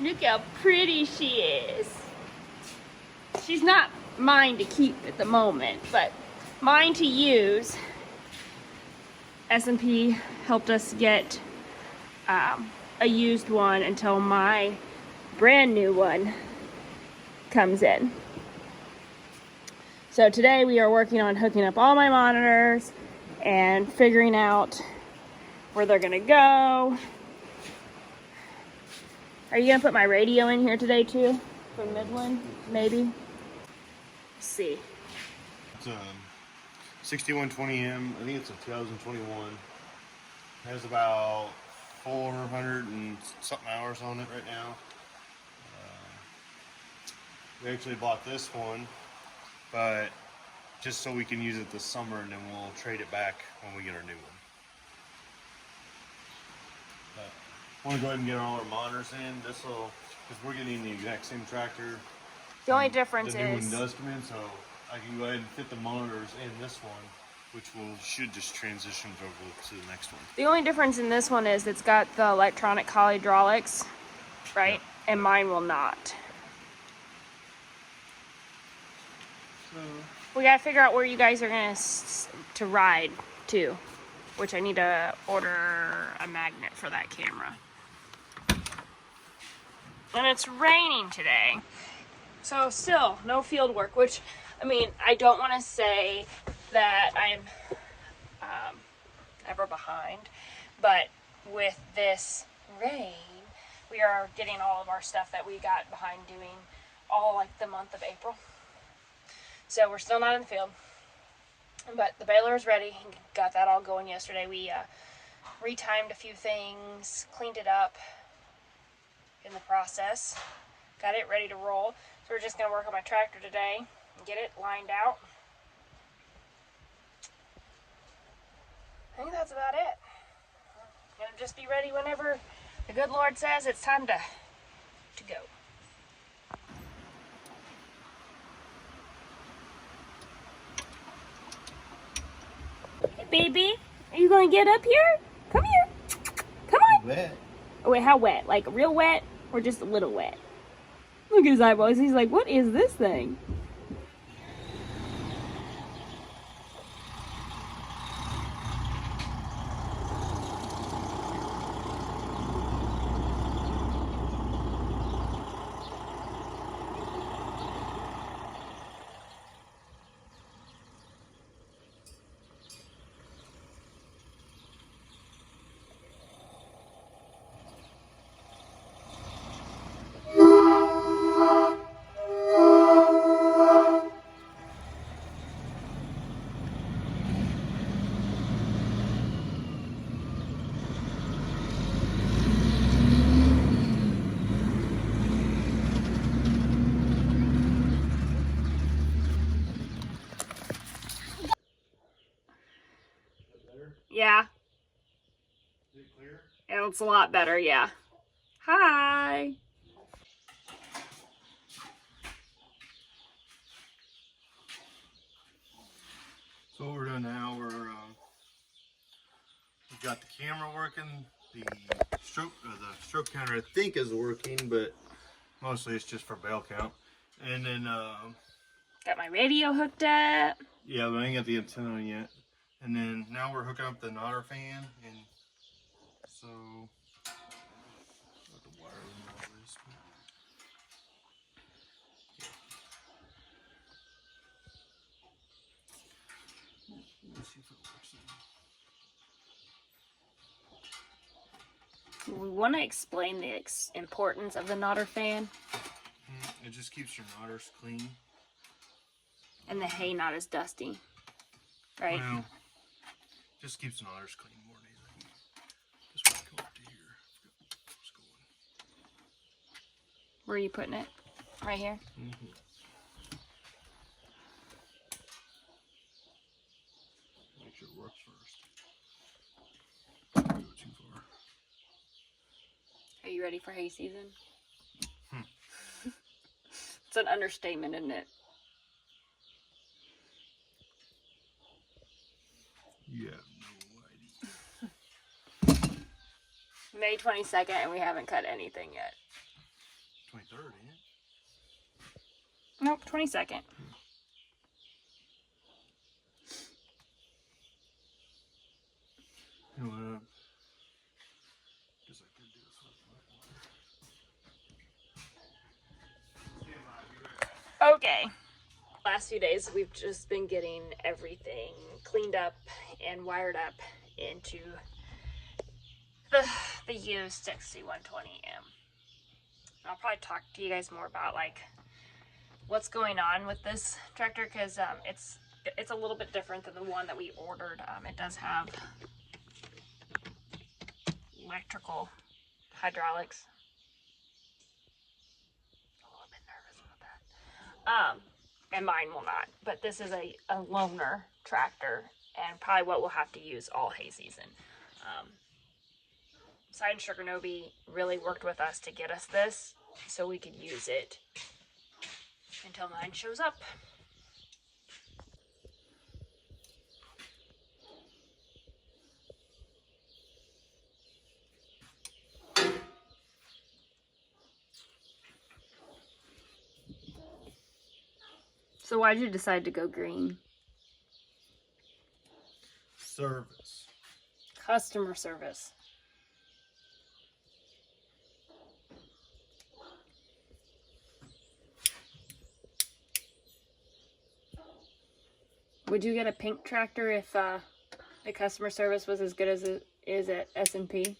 Look how pretty she is. She's not mine to keep at the moment, but mine to use. S&P helped us get a used one until my brand new one comes in. So today we are working on hooking up all my monitors and figuring out where they're gonna go. Are you gonna put my radio in here today too? From Midland, maybe? Let's see. It's a 6120M. I think it's a 2021. Has about 400 and something hours on it right now. We actually bought this one, but just so we can use it this summer, and then we'll trade it back when we get our new one. I want to go ahead and get all our monitors in. This will, because we're getting the exact same tractor. The only difference the new is one does come in, so I can go ahead and fit the monitors in this one, which should just transition over to the next one. the only difference in this one is it's got the electronic hydraulics, right? Yep. And mine will not. So We gotta figure out where you guys are gonna to ride to, which I need to order a magnet for that camera. And it's raining today, so still no field work. Which, I mean, I don't want to say that I'm ever behind, but with this rain, we are getting all of our stuff that we got behind doing all like the month of April. So we're still not in the field, but the baler is ready. Got that all going yesterday. We retimed a few things, cleaned it up in the process, got it ready to roll. So we're just gonna work on my tractor today and get it lined out. I think that's about it. Gonna just be ready whenever the good Lord says it's time to go. Hey, baby, are you gonna get up here? Come here. Come on. wet. Oh, wait, how wet? Like real wet or just a little wet? Look at his eyeballs. He's like, what is this thing? Yeah. Is it clear? It's a lot better, yeah. Hi. So what we're doing now, we've got the camera working, the stroke counter I think is working, but mostly it's just for bale count. And then Got my radio hooked up. yeah, but I ain't got the antenna on yet. And then now we're hooking up the knotter fan, and so got the wire and all this. Let's see if it works. We want to explain the importance of the knotter fan. It just keeps your knotters clean. And the hay not as dusty, right? Well, just keeps the knotters clean more than anything. Just want to come up to here. I forgot where it's going. Where are you putting it? Right here? Mm-hmm. Make sure it works first. Don't go too far. Are you ready for hay season? It's an understatement, isn't it? You have no idea. May 22nd and we haven't cut anything yet. Nope, 22nd. You know what? Guess I could do this. Okay. Last few days, we've just been getting everything cleaned up and wired up into the used 6120M. I'll probably talk to you guys more about like what's going on with this tractor, because it's a little bit different than the one that we ordered. It does have electrical hydraulics. A little bit nervous about that. And mine will not, but this is a loaner tractor, and probably what we'll have to use all hay season. Side and Sugar Nobi really worked with us to get us this so we could use it until mine shows up. So why did you decide to go green? Service. Customer service. Would you get a pink tractor if the customer service was as good as it is at S&P?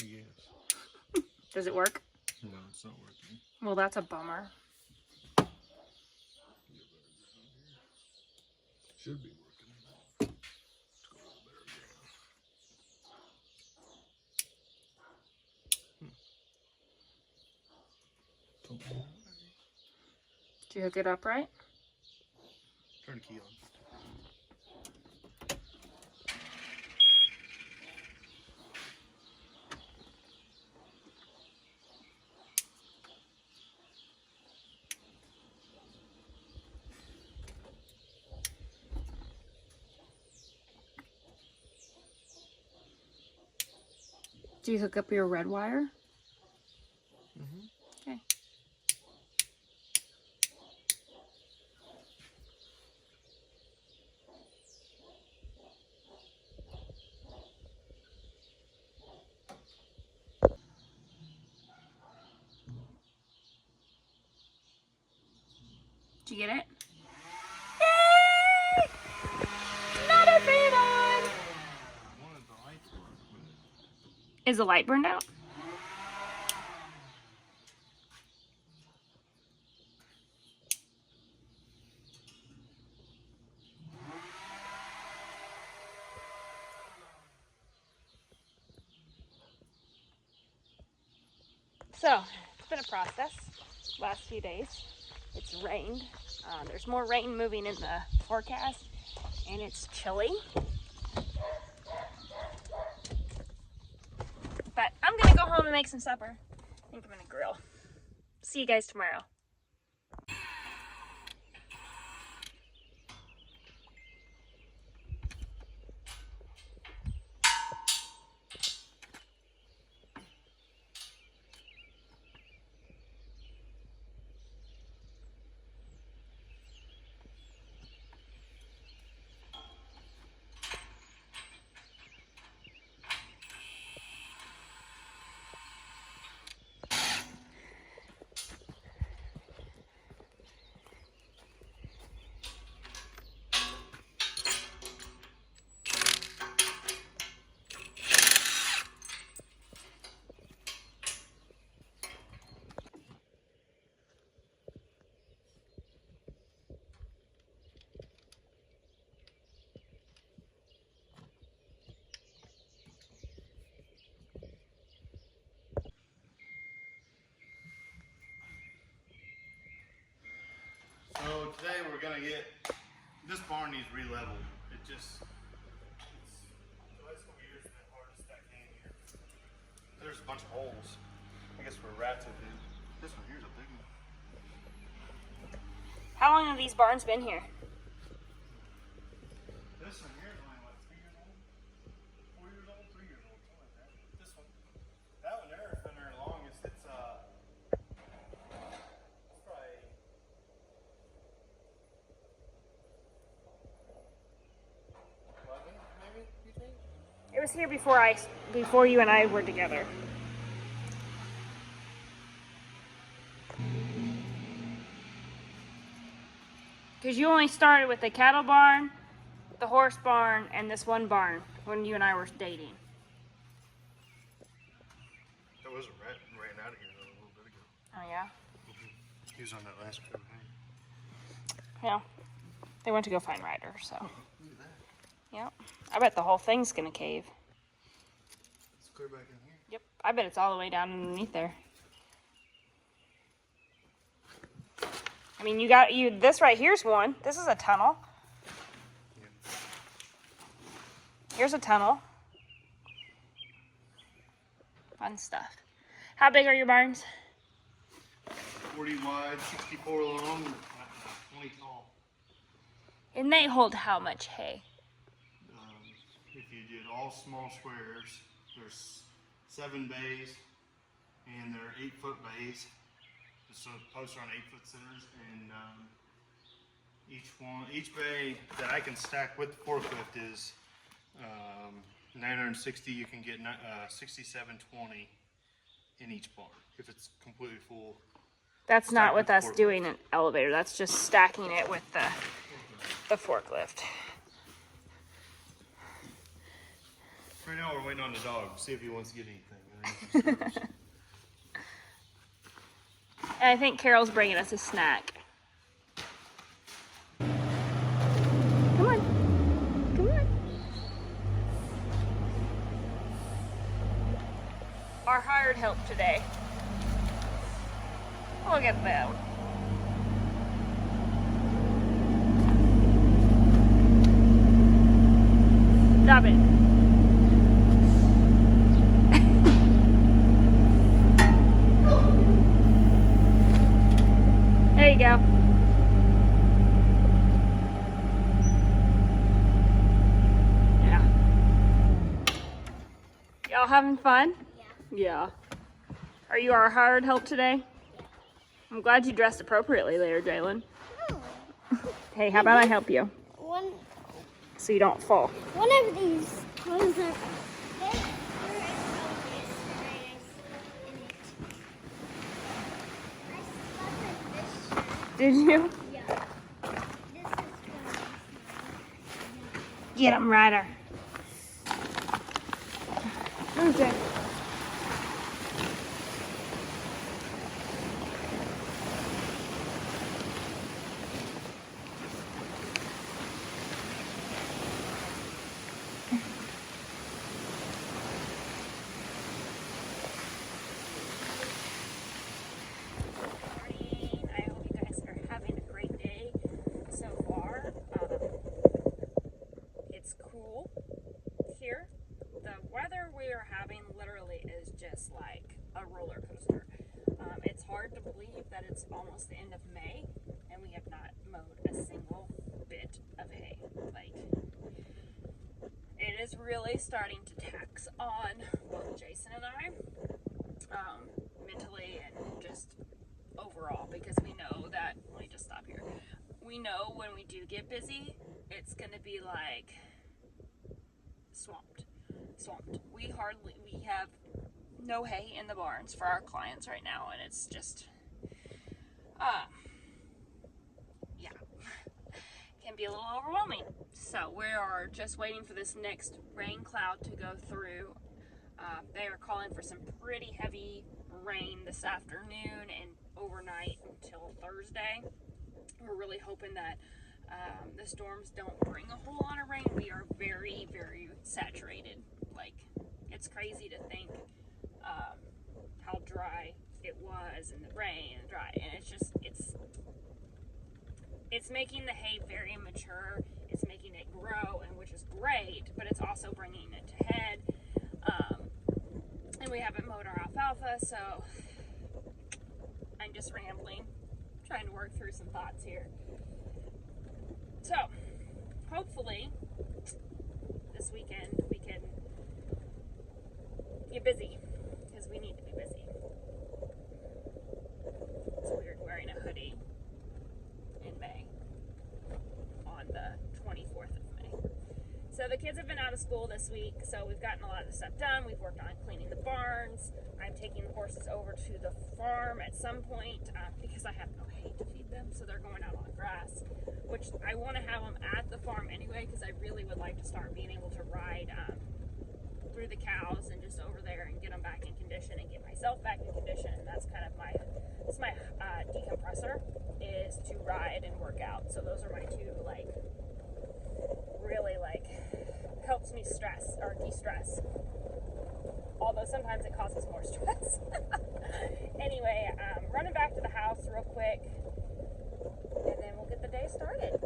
Yes. Does it work? No, it's not working. Well, that's a bummer. Should be working. Did you hook it up right? Turn the key on. Do you hook up your red wire? Mm-hmm. Okay. Did you get it? Yay! Another fan on! One of the lights work. Is the light burned out? So, it's been a process last few days. It's rained. There's more rain moving in the forecast, and it's chilly. But I'm gonna go home and make some supper. I think I'm gonna grill. See you guys tomorrow. So today we're gonna get, this barn needs re-leveled. It just, the last couple years it's been hard to stack hay in here. There's a bunch of holes. I guess where rats have been. This one here's a big one. How long have these barns been here? This one here is only what, 3 years old? 4 years old? 3 years old, something like that. This one, that one there has been there longest. It's probably was here before you and I were together. Because you only started with the cattle barn, the horse barn, and this one barn when you and I were dating. That was a rat ran out of here a little bit ago. Oh yeah? He was on that last coat. Yeah. They went to go find Ryder, so. Look at that. Yep. I bet the whole thing's gonna cave. Let's clear back in here. Yep. I bet it's all the way down underneath there. I mean, this right here's one. This is a tunnel. Yeah. Here's a tunnel. Fun stuff. How big are your barns? 40 wide, 64 long, and 20 tall. And they hold how much hay? If you did all small squares, there's 7 bays, and they're 8-foot bays. So posts are on 8-foot centers, and each bay that I can stack with the forklift is 960. You can get 6720 in each barn if it's completely full. That's not with us doing an elevator. That's just stacking it with the forklift. Right now we're waiting on the dog to see if he wants to get anything. And I think Carol's bringing us a snack. Come on. Come on. Our hired help today. Look at them. Stop it. There you go. Yeah. Y'all having fun? Yeah. Are you our hired help today? Yeah. I'm glad you dressed appropriately later, Jalen. Oh. Hey, how about I help you? One So you don't fall. of these clothes are Did you? yeah. Get him, Ryder. Okay. It's almost the end of May and we have not mowed a single bit of hay. Like, it is really starting to tax on both Jason and I, mentally and just overall, because we know that, let me just stop here. We know when we do get busy, it's going to be like swamped. We have no hay in the barns for our clients right now, and it's just yeah, can be a little overwhelming. So we are just waiting for this next rain cloud to go through. They are calling for some pretty heavy rain this afternoon and overnight until Thursday. We're really hoping that the storms don't bring a whole lot of rain. We are very, very saturated. Like, it's crazy to think how dry it was in the rain and dry, and it's making the hay very mature. It's making it grow, and which is great, but it's also bringing it to head. And we haven't mowed our alfalfa, so I'm just rambling, trying to work through some thoughts here. So hopefully this weekend we can get busy, because we need to be busy. It's weird wearing a hoodie in May, on the 24th of May. So the kids have been out of of school this week, so we've gotten a lot of the stuff done. We've worked on cleaning the barns. I'm taking the horses over to the farm at some point because I have no hay to feed them, so they're going out on the grass, which I want to have them at the farm anyway because I really would like to start being able to ride through the cows and just over there and get them back in condition and get myself back in condition. And that's kind of my decompressor, is to ride and work out. So those are my two, like, really, like, helps me stress or de-stress, although sometimes it causes more stress. Anyway, running back to the house real quick, and then we'll get the day started.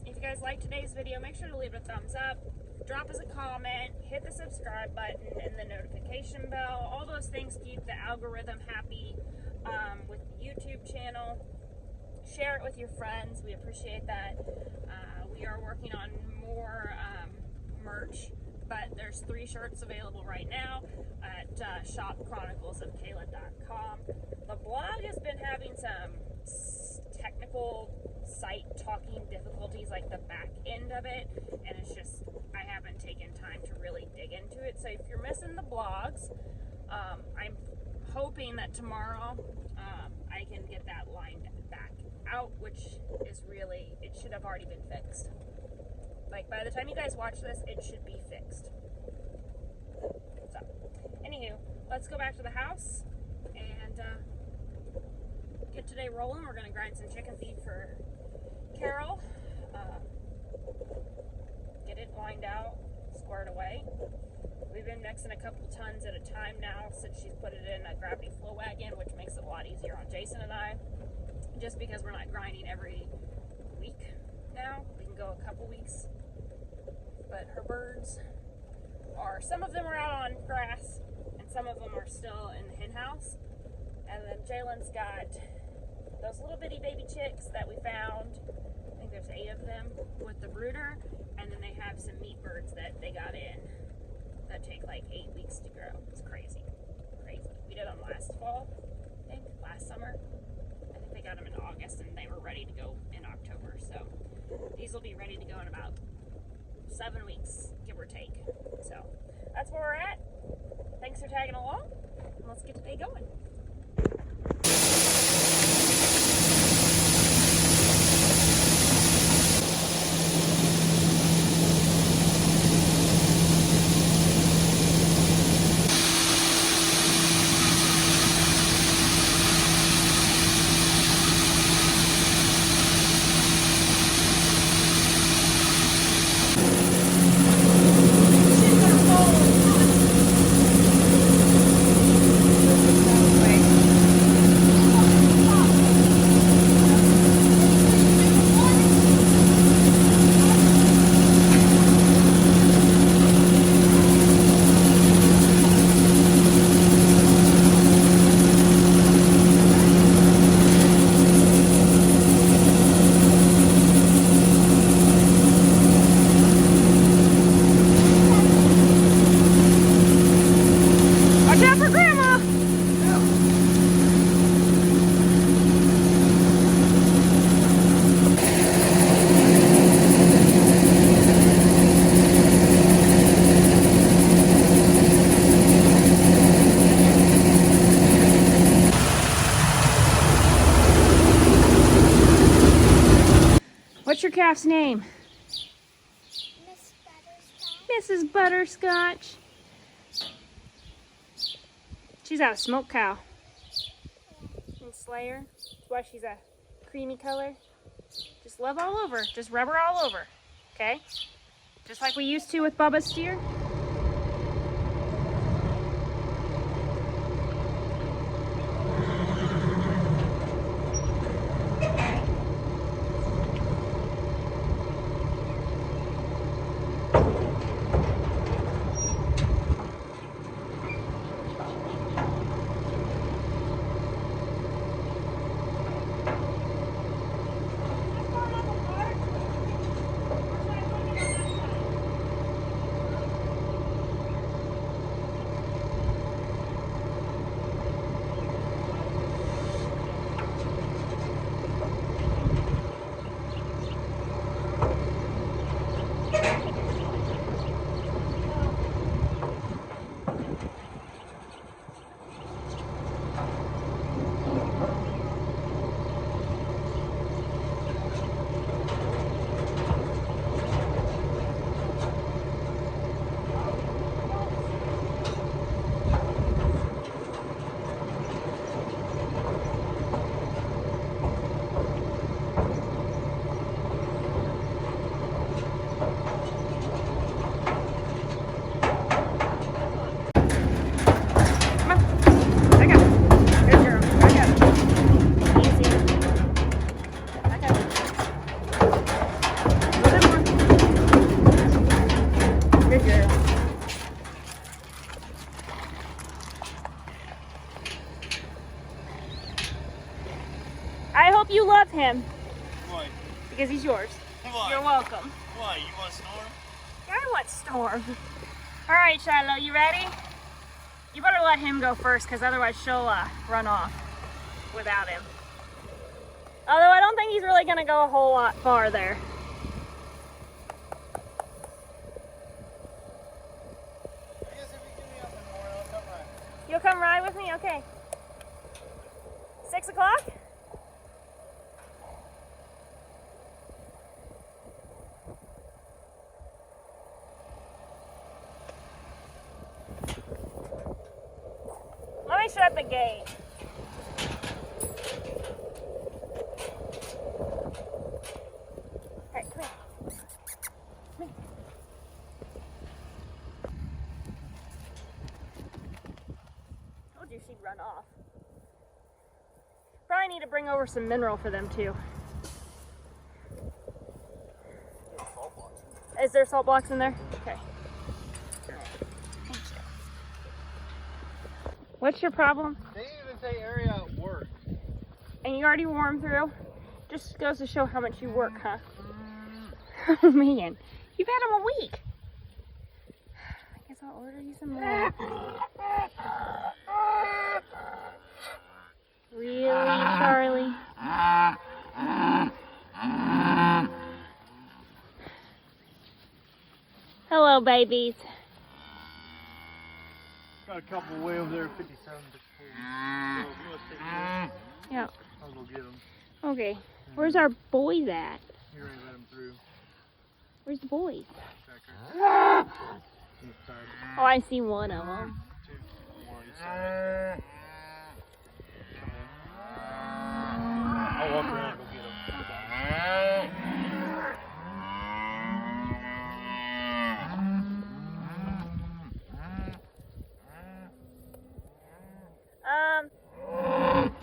If you guys like today's video, make sure to leave it a thumbs up, drop us a comment, hit the subscribe button and the notification bell. All those things keep the algorithm happy with the YouTube channel. Share it with your friends. We appreciate that. We are working on more merch, but there's 3 shirts available right now at shopchroniclesofkayla.com. The blog has been having some technical site talking difficulties, like the back end of it, and it's just, I haven't taken time to really dig into it. So if you're missing the blogs, I'm hoping that tomorrow I can get that lined back out, which is really, it should have already been fixed. Like, by the time you guys watch this, it should be fixed. So, anywho, let's go back to the house and get today rolling. We're going to grind some chicken feed for Carol. Get it lined out, squared away. We've been mixing a couple tons at a time now since she's put it in a gravity flow wagon, which makes it a lot easier on Jason and I, just because we're not grinding every week now. We can go a couple weeks. But her birds are, some of them are out on grass and some of them are still in the hen house. And then Jalen's got those little bitty baby chicks that we found. I think there's 8 of them with the brooder. And then they have some meat birds that they got in that take like 8 weeks to grow. It's crazy. Crazy. We did them last fall, I think, last summer. I think they got them in August and they were ready to go in October. So these will be ready to go in about 7 weeks, give or take. So that's where we're at. Thanks for tagging along, and let's get today going. What's your calf's name? Miss Butterscotch. Mrs. Butterscotch. She's out of smoke cow. And Slayer. That's why she's a creamy color. Just love all over. Just rub her all over. Okay? Just like we used to with Bubba's steer. love him Why? because he's yours. Why? You're welcome. Why? You want Storm? I want Storm. All right, Shiloh, you ready? You better let him go first because otherwise she'll run off without him. Although I don't think he's really going to go a whole lot farther. I guess if you give me up in the morning, I'll come right. You'll come ride with me? Okay. 6 o'clock? Let me shut the gate. Hey, come here. Come here. Told you she'd run off. Probably need to bring over some mineral for them too. Is there salt blocks in there? Okay. Thank you. What's your problem? They even say ARIAT works. And you already wore them through? Just goes to show how much you work, huh? Oh man, you've had them a week. I guess I'll order you some more. Really, Charlie? Hello, babies. Got a couple way over there, 57 to 40. Yep. I'll go get them. Okay. Where's our boys at? You already let them through. Where's the boys? Tracker. Oh, I see one of them. Two. One on each side. I'll walk around and go get them.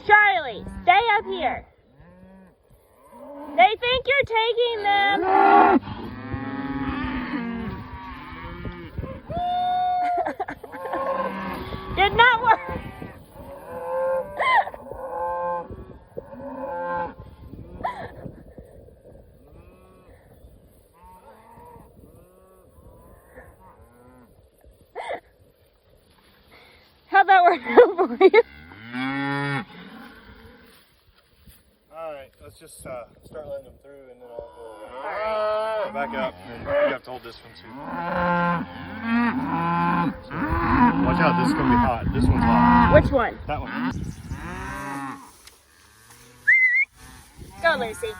Charlie, stay up here. They think you're taking them. Did not work. How'd that work out for you? Alright, let's just start letting them through and then I'll go around. Back up, and you have to hold this one too. So, watch out, this is going to be hot. This one's hot. Which one? That one. Go, Lucy.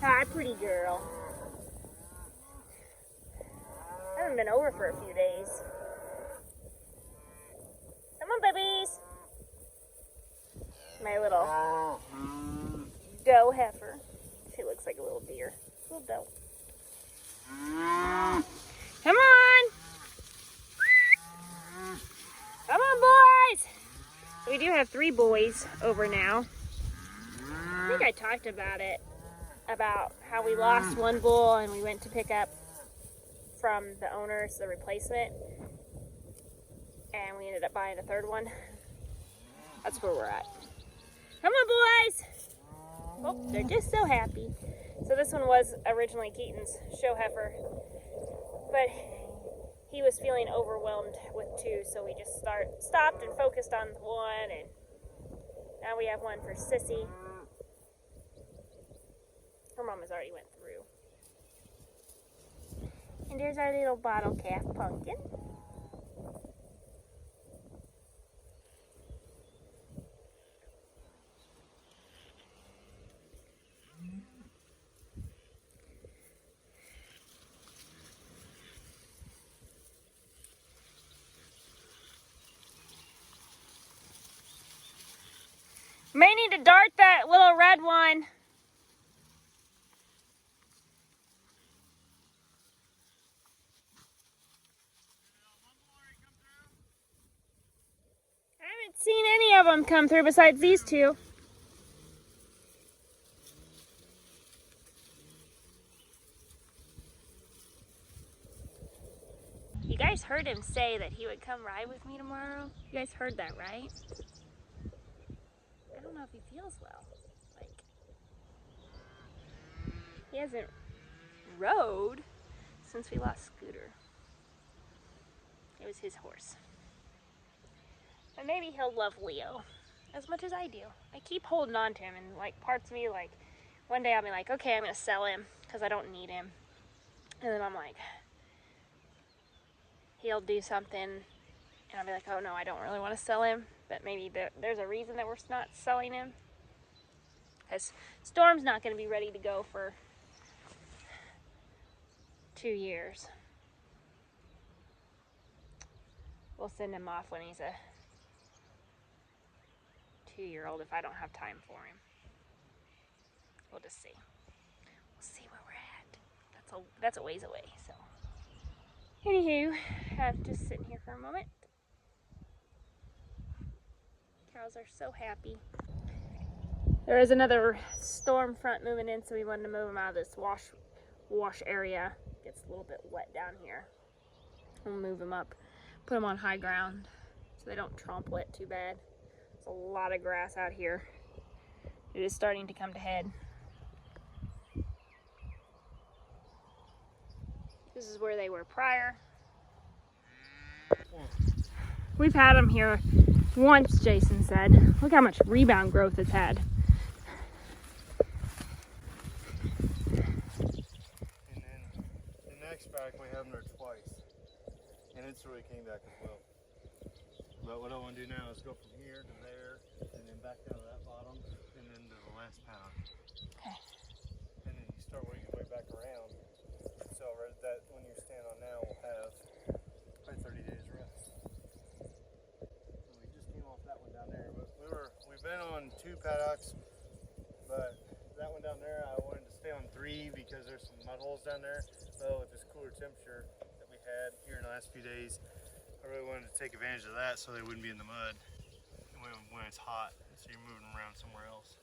Hi, pretty girl. I haven't been over for a few days. Come on, babies. My little doe heifer. She looks like a little deer. Little doe. Come on. Come on, boys. We do have 3 boys over now. I think I talked about it. About how we lost one bull and we went to pick up from the owners the replacement, and we ended up buying a 3rd one. That's where we're at. Come on, boys! Oh, they're just so happy. So this one was originally Keaton's show heifer, but he was feeling overwhelmed with 2, so we just stopped and focused on 1, and now we have one for Sissy. Her mama's already went through. And there's our little bottle calf pumpkin. May need to dart that little red one. Seen any of them come through besides these 2. You guys heard him say that he would come ride with me tomorrow? You guys heard that, right? I don't know if he feels well. Like, he hasn't rode since we lost Scooter. It was his horse. But maybe he'll love Leo as much as I do. I keep holding on to him, and like parts of me, like one day I'll be like, okay, I'm gonna sell him because I don't need him. And then I'm like, he'll do something and I'll be like, oh no, I don't really want to sell him. But maybe there's a reason that we're not selling him. Because Storm's not going to be ready to go for 2 years. We'll send him off when he's a 2-year-old if I don't have time for him. We'll just see. We'll see where we're at. That's a ways away, so. Anywho, I'm just sitting here for a moment. Cows are so happy. There is another storm front moving in, so we wanted to move them out of this wash area. It gets a little bit wet down here. We'll move them up, put them on high ground so they don't trample it too bad. There's a lot of grass out here. It is starting to come to head. This is where they were prior. We've had them here once, Jason said. Look how much rebound growth it's had. And then the next back we have them there twice. And it's really came back as well. But what I want to do now is go from here to there, and then back down to that bottom, and then to the last paddock. Okay. And then you start working your way back around. So that when you stand on now, we'll have probably 30 days rest. So we just came off that one down there. But we've been on 2 paddocks, but that one down there I wanted to stay on 3 because there's some mud holes down there. So with this cooler temperature that we had here in the last few days, I really wanted to take advantage of that so they wouldn't be in the mud when it's hot. So you're moving around somewhere else.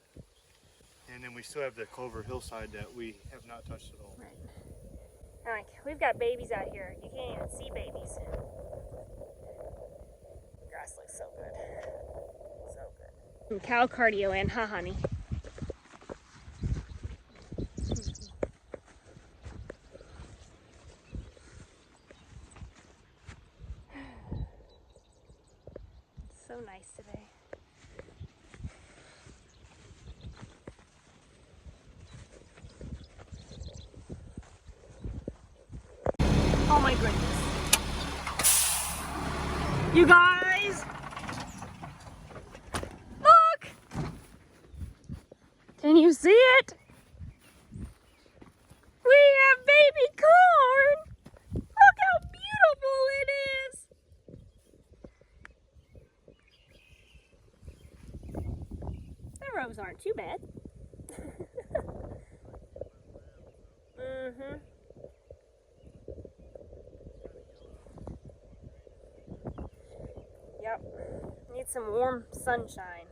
And then we still have the Clover hillside that we have not touched at all. Right. Like, we've got babies out here. You can't even see babies. Grass looks so good. So good. Some cow cardio in, huh, honey? It's so nice today. Oh my goodness. You guys! Look! Can you see it? We have baby corn! Look how beautiful it is! The rows aren't too bad. Mm-hmm. Yep, need some warm sunshine.